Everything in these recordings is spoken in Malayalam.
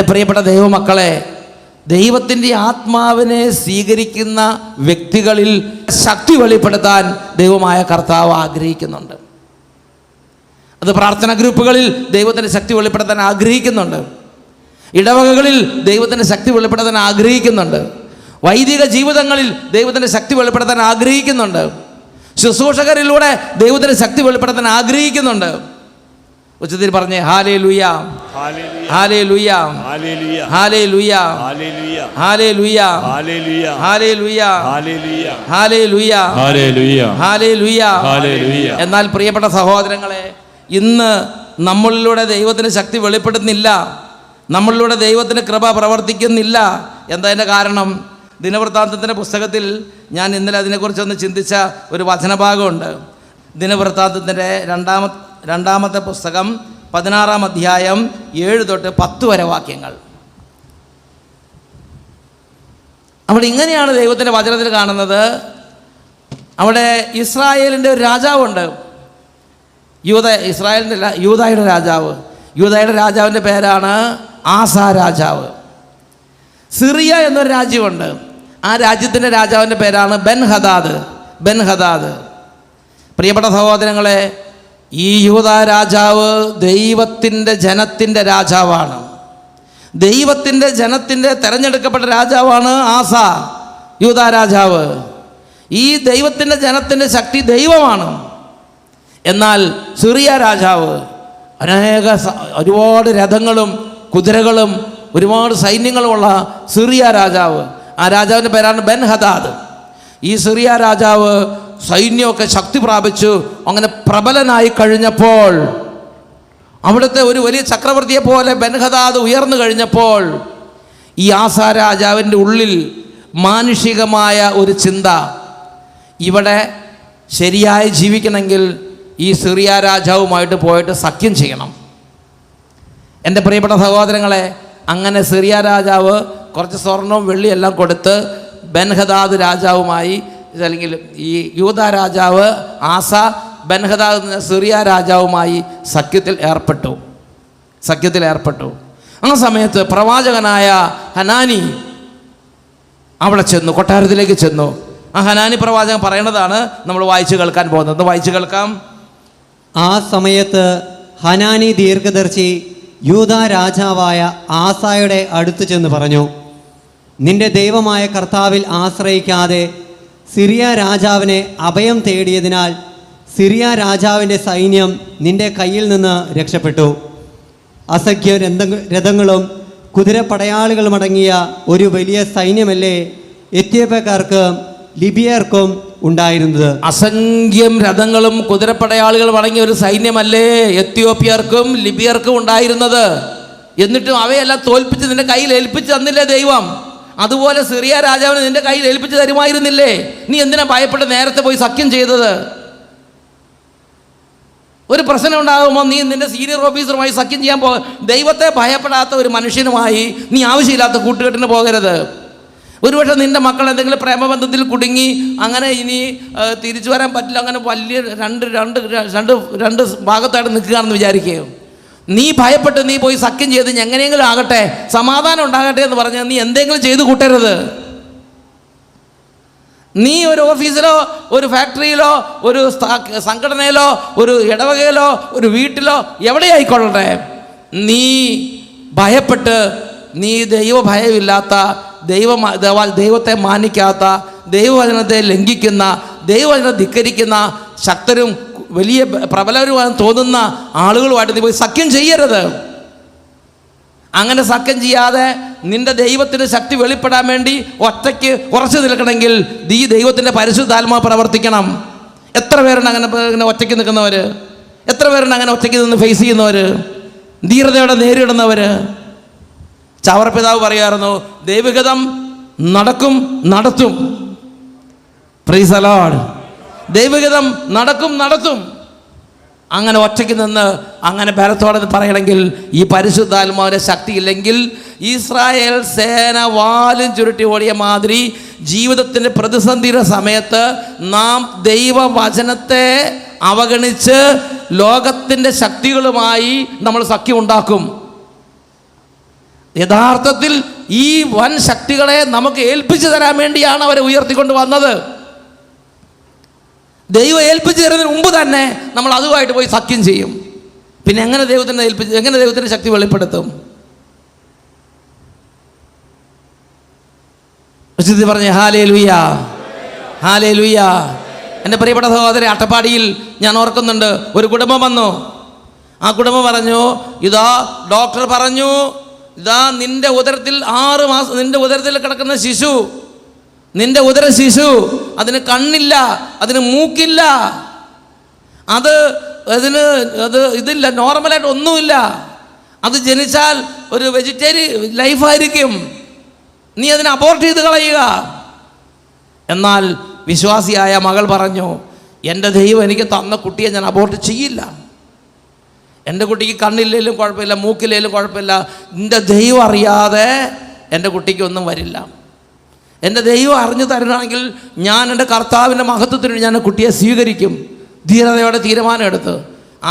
പ്രിയപ്പെട്ട ദൈവമക്കളെ, ദൈവത്തിൻ്റെ ആത്മാവിനെ സ്വീകരിക്കുന്ന വ്യക്തികളിൽ ശക്തി വെളിപ്പെടുത്താൻ ദൈവമായ കർത്താവ് ആഗ്രഹിക്കുന്നുണ്ട്. അത് പ്രാർത്ഥനാ ഗ്രൂപ്പുകളിൽ ദൈവത്തിൻ്റെ ശക്തി വെളിപ്പെടുത്താൻ ആഗ്രഹിക്കുന്നുണ്ട്. ഇടവകകളിൽ ദൈവത്തിൻ്റെ ശക്തി വെളിപ്പെടുത്താൻ ആഗ്രഹിക്കുന്നുണ്ട്. വൈദിക ജീവിതങ്ങളിൽ ദൈവത്തിൻ്റെ ശക്തി വെളിപ്പെടുത്താൻ ആഗ്രഹിക്കുന്നുണ്ട്. ശുശ്രൂഷകരിലൂടെ ദൈവത്തിൻ്റെ ശക്തി വെളിപ്പെടുത്താൻ ആഗ്രഹിക്കുന്നുണ്ട്. ഉച്ചത്തിൽ പറഞ്ഞേ hallelujah, hallelujah, hallelujah, hallelujah, hallelujah, hallelujah, hallelujah. എന്നാൽ പ്രിയപ്പെട്ട സഹോദരങ്ങളെ, ഇന്ന് നമ്മളിലൂടെ ദൈവത്തിന് ശക്തി വെളിപ്പെടുന്നില്ല, നമ്മളിലൂടെ ദൈവത്തിന് കൃപ പ്രവർത്തിക്കുന്നില്ല. എന്താ അതിൻ്റെ കാരണം? ദിനവൃത്താന്തത്തിൻ്റെ പുസ്തകത്തിൽ ഞാൻ ഇന്നലെ അതിനെക്കുറിച്ചൊന്ന് ചിന്തിച്ച ഒരു വചനഭാഗമുണ്ട്. ദിനവൃത്താന്തത്തിൻ്റെ രണ്ടാമത്തെ പുസ്തകം 16-ാം അധ്യായം 7 തൊട്ട് 10 വരെ വാക്യങ്ങൾ. അവിടെ ഇങ്ങനെയാണ് ദൈവത്തിൻ്റെ വചനത്തിൽ കാണുന്നത്. അവിടെ ഇസ്രായേലിൻ്റെ ഒരു രാജാവുണ്ട്. ഇസ്രായേലിൻ്റെ അല്ല, യൂദായുടെ രാജാവ്. യൂദായുടെ രാജാവിൻ്റെ പേരാണ് ആസ രാജാവ്. സിറിയ എന്നൊരു രാജ്യമുണ്ട്. ആ രാജ്യത്തിൻ്റെ രാജാവിൻ്റെ പേരാണ് ബെൻഹദാദ്. പ്രിയപ്പെട്ട സഹോദരങ്ങളെ, ഈ യൂദാ രാജാവ് ദൈവത്തിൻ്റെ ജനത്തിൻ്റെ രാജാവാണ്. ദൈവത്തിൻ്റെ ജനത്തിൻ്റെ തിരഞ്ഞെടുക്കപ്പെട്ട രാജാവാണ് ആസ, യൂദാ രാജാവ്. ഈ ദൈവത്തിൻ്റെ ജനത്തിൻ്റെ ശക്തി ദൈവമാണ്. എന്നാൽ സിറിയ രാജാവ് ഒരുപാട് രഥങ്ങളും കുതിരകളും ഒരുപാട് സൈന്യങ്ങളുമുള്ള സിറിയ രാജാവ്. ആ രാജാവിൻ്റെ പേരാണ് ബെൻഹദാദ്. ഈ സിറിയ രാജാവ് സൈന്യമൊക്കെ ശക്തി പ്രാപിച്ചു അങ്ങനെ പ്രബലനായി കഴിഞ്ഞപ്പോൾ, അവിടുത്തെ ഒരു വലിയ ചക്രവർത്തിയെ പോലെ ബെൻഹദാദ് ഉയർന്നു കഴിഞ്ഞപ്പോൾ, ഈ ആസ രാജാവിൻ്റെ ഉള്ളിൽ മാനുഷികമായ ഒരു ചിന്ത, ഇവിടെ ശരിയായി ജീവിക്കണമെങ്കിൽ ഈ സിറിയ രാജാവുമായിട്ട് പോയിട്ട് സഖ്യം ചെയ്യണം. എൻ്റെ പ്രിയപ്പെട്ട സഹോദരങ്ങളെ, അങ്ങനെ സിറിയ രാജാവ് കുറച്ച് സ്വർണവും വെള്ളിയെല്ലാം കൊടുത്ത് ബെൻഹദാദ് രാജാവുമായി, അല്ലെങ്കിൽ ഈ യൂദാ രാജാവ് ആസ ബെൻഹദാദ് സിറിയ രാജാവുമായി സഖ്യത്തിൽ ഏർപ്പെട്ടു. ആ സമയത്ത് പ്രവാചകനായ ഹനാനി അവിടെ ചെന്നു, കൊട്ടാരത്തിലേക്ക് ചെന്നു. ആ ഹനാനി പ്രവാചകൻ പറയണതാണ് നമ്മൾ വായിച്ചു കേൾക്കാൻ പോകുന്നത്. വായിച്ചു കേൾക്കാം. ആ സമയത്ത് ഹനാനി ദീർഘദർശി യൂദാ രാജാവായ ആസായുടെ അടുത്ത് ചെന്ന് പറഞ്ഞു, നിന്റെ ദൈവമായ കർത്താവിൽ ആശ്രയിക്കാതെ സിറിയ രാജാവിനെ അഭയം തേടിയതിനാൽ സിറിയ രാജാവിൻ്റെ സൈന്യം നിന്റെ കയ്യിൽ നിന്ന് രക്ഷപ്പെട്ടു. അസംഖ്യ രഥങ്ങളും കുതിരപ്പടയാളികളും അടങ്ങിയ ഒരു വലിയ സൈന്യമല്ലേ എത്യോപ്യക്കാർക്കും ലിബിയർക്കും ഉണ്ടായിരുന്നത്. അസംഖ്യം രഥങ്ങളും കുതിരപ്പടയാളികളും അടങ്ങിയ ഒരു സൈന്യമല്ലേ എത്യോപ്യർക്കും ലിബിയർക്കും ഉണ്ടായിരുന്നത്. എന്നിട്ടും അവയെല്ലാം തോൽപ്പിച്ച് നിന്റെ കയ്യിൽ ഏൽപ്പിച്ച് തന്നില്ലേ ദൈവം? അതുപോലെ സിറിയ രാജാവിനെ നിന്റെ കയ്യിൽ ഏൽപ്പിച്ച് തരുമായിരുന്നില്ലേ? നീ എന്തിനാ ഭയപ്പെട്ട് നേരത്തെ പോയി സഖ്യം ചെയ്തത്? ഒരു പ്രശ്നം ഉണ്ടാകുമ്പോൾ നീ നിന്റെ സീനിയർ ഓഫീസറുമായി സഖ്യം ചെയ്യാൻ ദൈവത്തെ ഭയപ്പെടാത്ത ഒരു മനുഷ്യനുമായി നീ ആവശ്യമില്ലാത്ത കൂട്ടുകെട്ടിന് പോകരുത്. ഒരുപക്ഷെ നിൻ്റെ മക്കൾ എന്തെങ്കിലും പ്രേമബന്ധത്തിൽ കുടുങ്ങി അങ്ങനെ ഇനി തിരിച്ചു വരാൻ പറ്റില്ല, അങ്ങനെ വലിയ രണ്ട് ഭാഗത്തായിട്ട് നിൽക്കുകയാണെന്ന് വിചാരിക്കുകയോ? നീ ഭയപ്പെട്ട് നീ പോയി സഖ്യം ചെയ്ത് എങ്ങനെയെങ്കിലും ആകട്ടെ, സമാധാനം ഉണ്ടാകട്ടെ എന്ന് പറഞ്ഞാൽ നീ എന്തെങ്കിലും ചെയ്ത് കൂട്ടരുത്. നീ ഒരു ഓഫീസിലോ ഒരു ഫാക്ടറിയിലോ ഒരു സംഘടനയിലോ ഒരു ഇടവകയിലോ ഒരു വീട്ടിലോ എവിടെയായിക്കൊള്ളട്ടെ, നീ ഭയപ്പെട്ട് നീ ദൈവഭയമില്ലാത്ത, ദൈവത്തെ മാനിക്കാത്ത, ദൈവവചനത്തെ ലംഘിക്കുന്ന, ദൈവവചനം ധിക്കരിക്കുന്ന ശക്തരും വലിയ പ്രബലരുമായി തോന്നുന്ന ആളുകളുമായിട്ട് നീ പോയി സഖ്യം ചെയ്യരുത്. അങ്ങനെ സഖ്യം ചെയ്യാതെ നിന്റെ ദൈവത്തിൻ്റെ ശക്തി വെളിപ്പെടാൻ വേണ്ടി ഒറ്റയ്ക്ക് ഉറച്ചു നിൽക്കണമെങ്കിൽ ഈ ദൈവത്തിൻ്റെ പരിശുദ്ധാത്മാവ് പ്രവർത്തിക്കണം. എത്ര പേരുണ്ട് അങ്ങനെ ഒറ്റയ്ക്ക് നിൽക്കുന്നവർ? എത്ര പേരുണ്ട് അങ്ങനെ ഒറ്റയ്ക്ക് നിന്ന് ഫേസ് ചെയ്യുന്നവർ, ധീരതയോടെ നേരിടുന്നവർ? ചാവറപിതാവ് പറയായിരുന്നു, ദൈവഹിതം നടത്തും. Praise the Lord. ദൈവഹിതം നടത്തും. അങ്ങനെ ഒറ്റയ്ക്ക് നിന്ന് അങ്ങനെ ബലത്തോടെ പറയണമെങ്കിൽ ഈ പരിശുദ്ധാത്മാവിൻ്റെ ശക്തി ഇല്ലെങ്കിൽ ഇസ്രായേൽ സേന വാലും ചുരുട്ടി ഓടിയ മാതിരി ജീവിതത്തിൻ്റെ പ്രതിസന്ധിയുടെ സമയത്ത് നാം ദൈവവചനത്തെ അവഗണിച്ച് ലോകത്തിൻ്റെ ശക്തികളുമായി നമ്മൾ സഖ്യം ഉണ്ടാക്കും. യഥാർത്ഥത്തിൽ ഈ വൻ ശക്തികളെ നമുക്ക് ഏൽപ്പിച്ചു തരാൻ വേണ്ടിയാണ് അവരെ ഉയർത്തിക്കൊണ്ട് വന്നത്. ദൈവം ഏൽപ്പിച്ചു തരുന്നതിന് മുമ്പ് തന്നെ നമ്മൾ അതുമായിട്ട് പോയി സഖ്യം ചെയ്യും. പിന്നെ എങ്ങനെ ദൈവത്തിൻ്റെ ശക്തി വെളിപ്പെടുത്തും? പറഞ്ഞേ ഹല്ലേലൂയ, ഹല്ലേലൂയ. എൻ്റെ പ്രിയപ്പെട്ട സഹോദരി, അട്ടപ്പാടിയിൽ ഞാൻ ഓർക്കുന്നുണ്ട്, ഒരു കുടുംബം വന്നു. ആ കുടുംബം പറഞ്ഞു, ഇതാ ഡോക്ടർ പറഞ്ഞു, ഇതാ നിന്റെ ഉദരത്തിൽ 6 മാസം, നിന്റെ ഉദരത്തിൽ കിടക്കുന്ന ശിശു, നിന്റെ ഉദര ശിശു, അതിന് കണ്ണില്ല, അതിന് മൂക്കില്ല, ഇതില്ല, നോർമലായിട്ട് ഒന്നുമില്ല, അത് ജനിച്ചാൽ ഒരു വെജിറ്റേറിയൻ ലൈഫായിരിക്കും, നീ അതിനെ അബോർട്ട് ചെയ്ത് കളയുക. എന്നാൽ വിശ്വാസിയായ മകൾ പറഞ്ഞു, എൻ്റെ ദൈവം എനിക്ക് തന്ന കുട്ടിയെ ഞാൻ അബോർട്ട് ചെയ്യില്ല. എൻ്റെ കുട്ടിക്ക് കണ്ണില്ലേലും കുഴപ്പമില്ല, മൂക്കില്ലേലും കുഴപ്പമില്ല, എൻ്റെ ദൈവം അറിയാതെ എൻ്റെ കുട്ടിക്ക് ഒന്നും വരില്ല. എൻ്റെ ദൈവം അറിഞ്ഞു തരുകയാണെങ്കിൽ ഞാൻ എൻ്റെ കർത്താവിൻ്റെ മഹത്വത്തിന് ഞാൻ കുട്ടിയെ സ്വീകരിക്കും. ധീരതയോടെ തീരുമാനം എടുത്ത്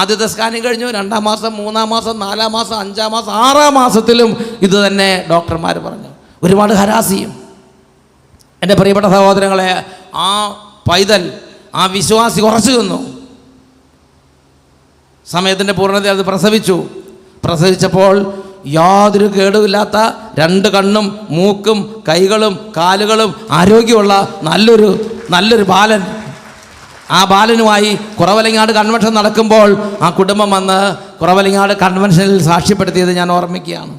ആദ്യത്തെ സ്കാനിങ് കഴിഞ്ഞു. 2-ാം മാസം, 3-ാം മാസം, 4-ാം മാസം, 5-ാം മാസം, 6-ാം മാസത്തിലും ഇത് തന്നെ ഡോക്ടർമാർ പറഞ്ഞു. ഒരുപാട് ഹരാസിയും. എൻ്റെ പ്രിയപ്പെട്ട സഹോദരങ്ങളെ, ആ പൈതൽ, ആ വിശ്വാസി ഉറച്ചു നിന്നു. സമയത്തിൻ്റെ പൂർണ്ണതയിൽ അത് പ്രസവിച്ചപ്പോൾ യാതൊരു കേടുമില്ലാത്ത 2 കണ്ണും മൂക്കും കൈകളും കാലുകളും ആരോഗ്യമുള്ള നല്ലൊരു ബാലൻ. ആ ബാലനുമായി കുറവലങ്ങാട് കൺവെൻഷൻ നടക്കുമ്പോൾ ആ കുടുംബം വന്ന് കുറവലങ്ങാട് കൺവെൻഷനിൽ സാക്ഷ്യപ്പെടുത്തിയത് ഞാൻ ഓർമ്മിക്കുകയാണ്.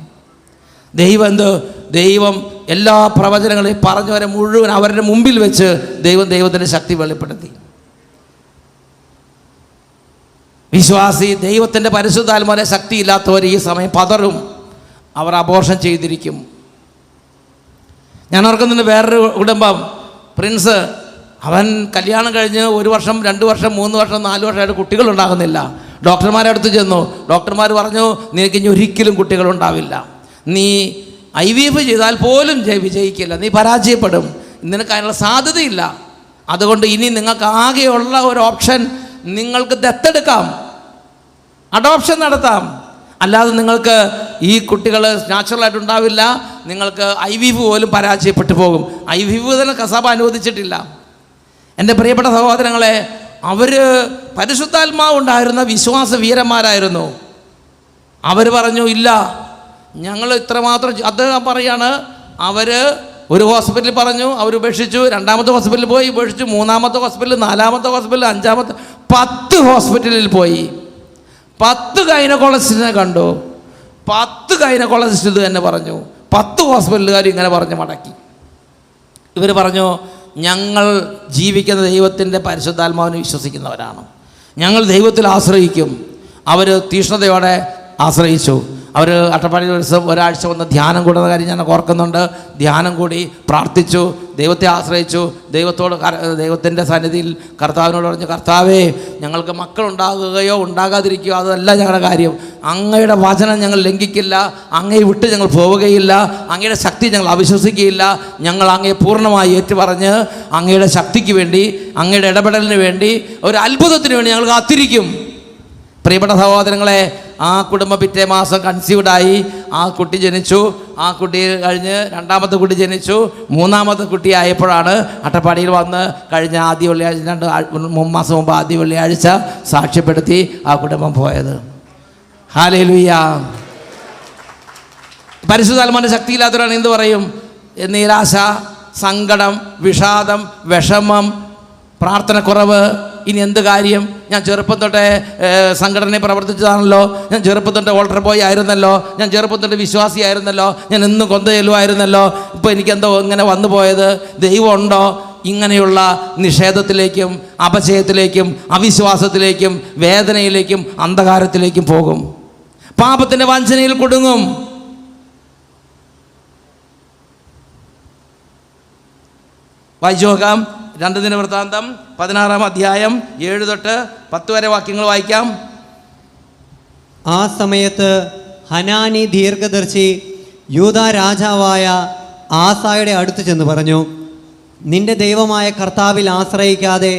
ദൈവം എല്ലാ പ്രവചനങ്ങളെയും പറഞ്ഞവരെ മുഴുവൻ അവരുടെ മുമ്പിൽ വെച്ച് ദൈവത്തിൻ്റെ ശക്തി വെളിപ്പെടുത്തി. വിശ്വാസി, ദൈവത്തിൻ്റെ പരിശുദ്ധാത്മാവിന്റെ ശക്തി ഇല്ലാത്തവർ ഈ സമയം പതറും, അവർ അബോർഷൻ ചെയ്തിരിക്കും. ഞാൻ ഓർക്കുന്നുണ്ട് വേറൊരു കുടുംബം, പ്രിൻസ്, അവൻ കല്യാണം കഴിഞ്ഞ് 1 വർഷം, 2 വർഷം, 3 വർഷം, 4 വർഷമായിട്ട് കുട്ടികളുണ്ടാകുന്നില്ല. ഡോക്ടർമാരെ അടുത്ത് ചെന്നു. ഡോക്ടർമാർ പറഞ്ഞു, നിനക്ക് ഇനി ഒരിക്കലും കുട്ടികളുണ്ടാവില്ല, നീ IVF ചെയ്താൽ പോലും വിജയിക്കില്ല, നീ പരാജയപ്പെടും, നിനക്ക് അതിനുള്ള സാധ്യതയില്ല. അതുകൊണ്ട് ഇനി നിങ്ങൾക്ക് ആകെയുള്ള ഒരു ഓപ്ഷൻ, നിങ്ങൾക്ക് ദത്തെടുക്കാം, അഡോപ്ഷൻ നടത്താം. അല്ലാതെ നിങ്ങൾക്ക് ഈ കുട്ടികൾ നാച്ചുറലായിട്ട് ഉണ്ടാവില്ല, നിങ്ങൾക്ക് IVF പോലും പരാജയപ്പെട്ടു പോകും. IVF തന്നെ സഭ അനുവദിച്ചിട്ടില്ല. എൻ്റെ പ്രിയപ്പെട്ട സഹോദരങ്ങളെ, അവർ പരിശുദ്ധാത്മാവ് ഉണ്ടായിരുന്ന വിശ്വാസ വീരന്മാരായിരുന്നു. അവർ പറഞ്ഞു, ഇല്ല, ഞങ്ങൾ ഇത്രമാത്രം. അദ്ദേഹം പറയാണ്, അവർ ഒരു ഹോസ്പിറ്റലിൽ പറഞ്ഞു, അവർ ഉപേക്ഷിച്ചു. 2-ാമത്തെ ഹോസ്പിറ്റലിൽ പോയി ഉപേക്ഷിച്ചു. 3-ാമത്തെ ഹോസ്പിറ്റൽ, 4-ാമത്തെ ഹോസ്പിറ്റൽ, 5-ാമത്തെ, 10 ഹോസ്പിറ്റലിൽ പോയി. 10 ഗൈനക്കോളജിസ്റ്റിനെ കണ്ടു. 10 ഗൈനക്കോളജിസ്റ്റ് ഇത് തന്നെ പറഞ്ഞു. 10 ഹോസ്പിറ്റലുകാർ ഇങ്ങനെ പറഞ്ഞ് മടക്കി. ഇവർ പറഞ്ഞു, ഞങ്ങൾ ജീവിക്കുന്ന ദൈവത്തിൻ്റെ പരിശുദ്ധാത്മാവിനെ വിശ്വസിക്കുന്നവരാണ്, ഞങ്ങൾ ദൈവത്തിൽ ആശ്രയിക്കും. അവർ തീഷ്ണതയോടെ ആശ്രയിച്ചു. അവർ അട്ടപ്പാടിയിൽ ഒരാഴ്ച വന്ന് ധ്യാനം കൂടുന്ന കാര്യം ഞാൻ ഓർക്കുന്നുണ്ട്. ധ്യാനം കൂടി, പ്രാർത്ഥിച്ചു, ദൈവത്തെ ആശ്രയിച്ചു. ദൈവത്തിൻ്റെ സന്നിധിയിൽ കർത്താവിനോട് പറഞ്ഞു, കർത്താവേ, ഞങ്ങൾക്ക് മക്കളുണ്ടാകുകയോ ഉണ്ടാകാതിരിക്കുകയോ അതല്ല ഞങ്ങളുടെ കാര്യം. അങ്ങയുടെ വചനം ഞങ്ങൾ ലംഘിക്കില്ല, അങ്ങയെ വിട്ട് ഞങ്ങൾ പോവുകയില്ല, അങ്ങയുടെ ശക്തി ഞങ്ങൾ അവിശ്വസിക്കുകയില്ല. ഞങ്ങൾ അങ്ങയെ പൂർണ്ണമായി ഏറ്റുപറഞ്ഞ് അങ്ങയുടെ ശക്തിക്ക് വേണ്ടി, അങ്ങയുടെ ഇടപെടലിന് വേണ്ടി, ഒരു അത്ഭുതത്തിന് വേണ്ടി ഞങ്ങൾ കാത്തിരിക്കും. പ്രിയപ്പെട്ട സഹോദരങ്ങളെ, ആ കുടുംബം പിറ്റേ മാസം കൺസീവ്ഡായി. ആ കുട്ടി ജനിച്ചു. ആ കുട്ടി കഴിഞ്ഞ് 2-ാമത്തെ കുട്ടി ജനിച്ചു. 3-ാമത്തെ കുട്ടി ആയപ്പോഴാണ് അട്ടപ്പാടിയിൽ വന്ന് കഴിഞ്ഞ ആദ്യ വെള്ളിയാഴ്ച, 3 മാസം മുമ്പ് ആദ്യ വെള്ളിയാഴ്ച സാക്ഷ്യപ്പെടുത്തി ആ കുടുംബം പോയത്. ഹല്ലേലൂയ. പരിശുദ്ധാത്മാവിന്റെ ശക്തിയില്ലാത്തവരാണ് എന്ത് പറയും? നിരാശ, സങ്കടം, വിഷാദം, വിഷമം, പ്രാർത്ഥനക്കുറവ്. ഇനി എന്ത് കാര്യം? ഞാൻ ചെറുപ്പം തൊട്ടേ സംഘടനയെ പ്രവർത്തിച്ചതാണല്ലോ, ഞാൻ ചെറുപ്പം തൊട്ട് ഓൾട്ടർ ബോയ് ആയിരുന്നല്ലോ, ഞാൻ ചെറുപ്പം തൊട്ട് വിശ്വാസിയായിരുന്നല്ലോ, ഞാൻ എന്നും കൊന്ത ചെല്ലുമായിരുന്നല്ലോ, ഇപ്പോൾ എനിക്കെന്തോ ഇങ്ങനെ വന്നു പോയത്? ദൈവം ഉണ്ടോ? ഇങ്ങനെയുള്ള നിഷേധത്തിലേക്കും അപചയത്തിലേക്കും അവിശ്വാസത്തിലേക്കും വേദനയിലേക്കും അന്ധകാരത്തിലേക്കും പോകും. പാപത്തിൻ്റെ വഞ്ചനയിൽ കുടുങ്ങും. വായിച്ചു നോക്കാം. 2 ദിനവൃത്താന്തം 16-ാം അധ്യായം 7 തൊട്ട് 10 വരെ വാക്യങ്ങൾ വായിക്കാം. ആ സമയത്ത് ഹനാനി ദീർഘദർശി യൂദാ രാജാവായ ആസായുടെ അടുത്ത് ചെന്ന് പറഞ്ഞു, നിന്റെ ദൈവമായ കർത്താവിൽ ആശ്രയിക്കാതെ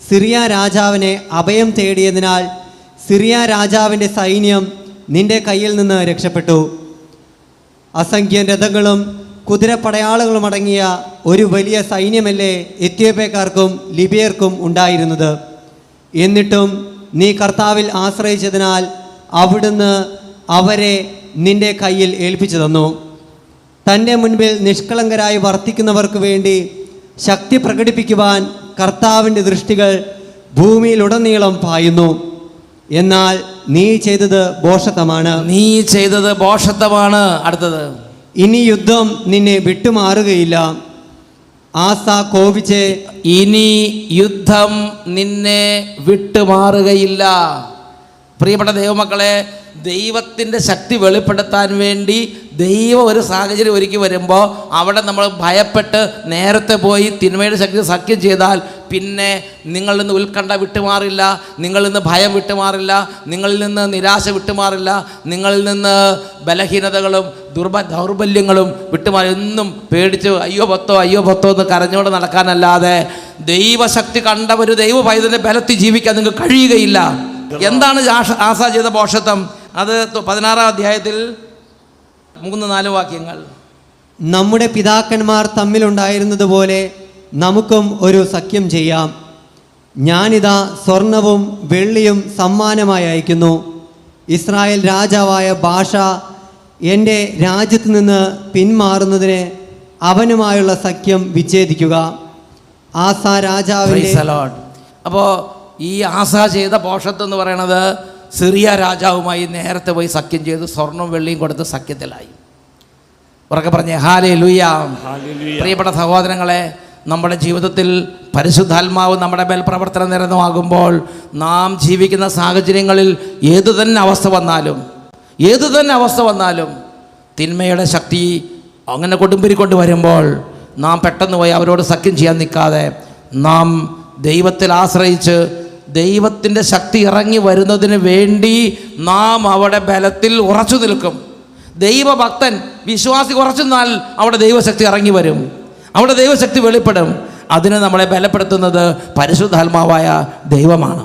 സിറിയ രാജാവിനെ അഭയം തേടിയതിനാൽ സിറിയ രാജാവിൻ്റെ സൈന്യം നിന്റെ കയ്യിൽ നിന്ന് രക്ഷപ്പെട്ടു. അസംഖ്യം രഥങ്ങളും കുതിരപ്പടയാളുകളും അടങ്ങിയ ഒരു വലിയ സൈന്യമല്ലേ എത്യോപ്യക്കാർക്കും ലിബിയർക്കും ഉണ്ടായിരുന്നത്. എന്നിട്ടും നീ കർത്താവിൽ ആശ്രയിച്ചതിനാൽ അവിടുന്ന് അവരെ നിന്റെ കയ്യിൽ ഏൽപ്പിച്ചു തന്നു. തൻ്റെ മുൻപിൽ നിഷ്കളങ്കരായി വർത്തിക്കുന്നവർക്ക് വേണ്ടി ശക്തി പ്രകടിപ്പിക്കുവാൻ കർത്താവിൻ്റെ ദൃഷ്ടികൾ ഭൂമിയിലുടനീളം പായുന്നു. എന്നാൽ നീ ചെയ്തത് ഭോഷത്വമാണ്. നീ ചെയ്തത് ഭോഷത്വമാണ്. അടുത്തത്, ഇനി യുദ്ധം നിന്നെ വിട്ടുമാറുകയില്ല. ആസ കോപിച്ച്, ഇനി യുദ്ധം നിന്നെ വിട്ടുമാറുകയില്ല. പ്രിയപ്പെട്ട ദൈവമക്കളെ, ദൈവത്തിൻ്റെ ശക്തി വെളിപ്പെടുത്താൻ വേണ്ടി ദൈവം ഒരു സാഹചര്യം ഒരുക്കി വരുമ്പോൾ അവിടെ നമ്മൾ ഭയപ്പെട്ട് നേരത്തെ പോയി തിന്മയുടെ ശക്തി സഖ്യം ചെയ്താൽ പിന്നെ നിങ്ങളിൽ നിന്ന് ഉത്കണ്ഠ വിട്ടുമാറില്ല, നിങ്ങളിൽ നിന്ന് ഭയം വിട്ടുമാറില്ല, നിങ്ങളിൽ നിന്ന് നിരാശ വിട്ടുമാറില്ല, നിങ്ങളിൽ നിന്ന് ബലഹീനതകളും ദൗർബല്യങ്ങളും വിട്ടുമാറി. എന്നും പേടിച്ച് അയ്യോ പത്തോ എന്ന് കരഞ്ഞോണ്ട് നടക്കാനല്ലാതെ ദൈവശക്തി കണ്ട ഒരു ദൈവ പൈതലിൻ്റെ ബലത്തിൽ ജീവിക്കാൻ നിങ്ങൾക്ക് കഴിയുകയില്ല. എന്താണ് ആസ ചെയ്ത ഭോഷത്വം? അത് 16-ാം അധ്യായത്തിൽ 3-4 വാക്യങ്ങൾ. നമ്മുടെ പിതാക്കന്മാർ തമ്മിലുണ്ടായിരുന്നതുപോലെ നമുക്കും ഒരു സഖ്യം ചെയ്യാം. ഞാനിതാ സ്വർണവും വെള്ളിയും സമ്മാനമായി അയക്കുന്നു. ഇസ്രായേൽ രാജാവായ ബാഷ എൻ്റെ രാജ്യത്ത് നിന്ന് പിന്മാറുന്നതിന് അവനുമായുള്ള സഖ്യം വിച്ഛേദിക്കുക. ആസ രാജാവിൻ്റെ അപ്പോൾ ഈ ആസ ചെയ്ത ഭോഷത്വം എന്ന് പറയണത് സിറിയ രാജാവുമായി നേരത്തെ പോയി സഖ്യം ചെയ്ത് സ്വർണവും വെള്ളിയും കൊടുത്ത് സഖ്യത്തിലായി. ഉറക്കെ പറഞ്ഞേ ഹല്ലേലൂയ. പ്രിയപ്പെട്ട സഹോദരങ്ങളെ, നമ്മുടെ ജീവിതത്തിൽ പരിശുദ്ധാത്മാവ് നമ്മുടെ മേൽ പ്രവർത്തനം നിരന്തരമാകുമ്പോൾ നാം ജീവിക്കുന്ന സാഹചര്യങ്ങളിൽ ഏതു തന്നെ അവസ്ഥ വന്നാലും തിന്മയുടെ ശക്തി അങ്ങനെ കൊടുമ്പിരിക്കൊണ്ട് വരുമ്പോൾ നാം പെട്ടെന്ന് പോയി അവരോട് സഖ്യം ചെയ്യാൻ നിൽക്കാതെ നാം ദൈവത്തിൽ ആശ്രയിച്ച് ദൈവത്തിൻ്റെ ശക്തി ഇറങ്ങി വരുന്നതിന് വേണ്ടി നാം അവിടെ ബലത്തിൽ ഉറച്ചു നിൽക്കും. ദൈവഭക്തൻ വിശ്വാസി ഉറച്ചു നിന്നാൽ അവിടെ ദൈവശക്തി ഇറങ്ങി വരും, അവിടെ ദൈവശക്തി വെളിപ്പെടും. അതിന് നമ്മളെ ബലപ്പെടുത്തുന്നത് പരിശുദ്ധാത്മാവായ ദൈവമാണ്.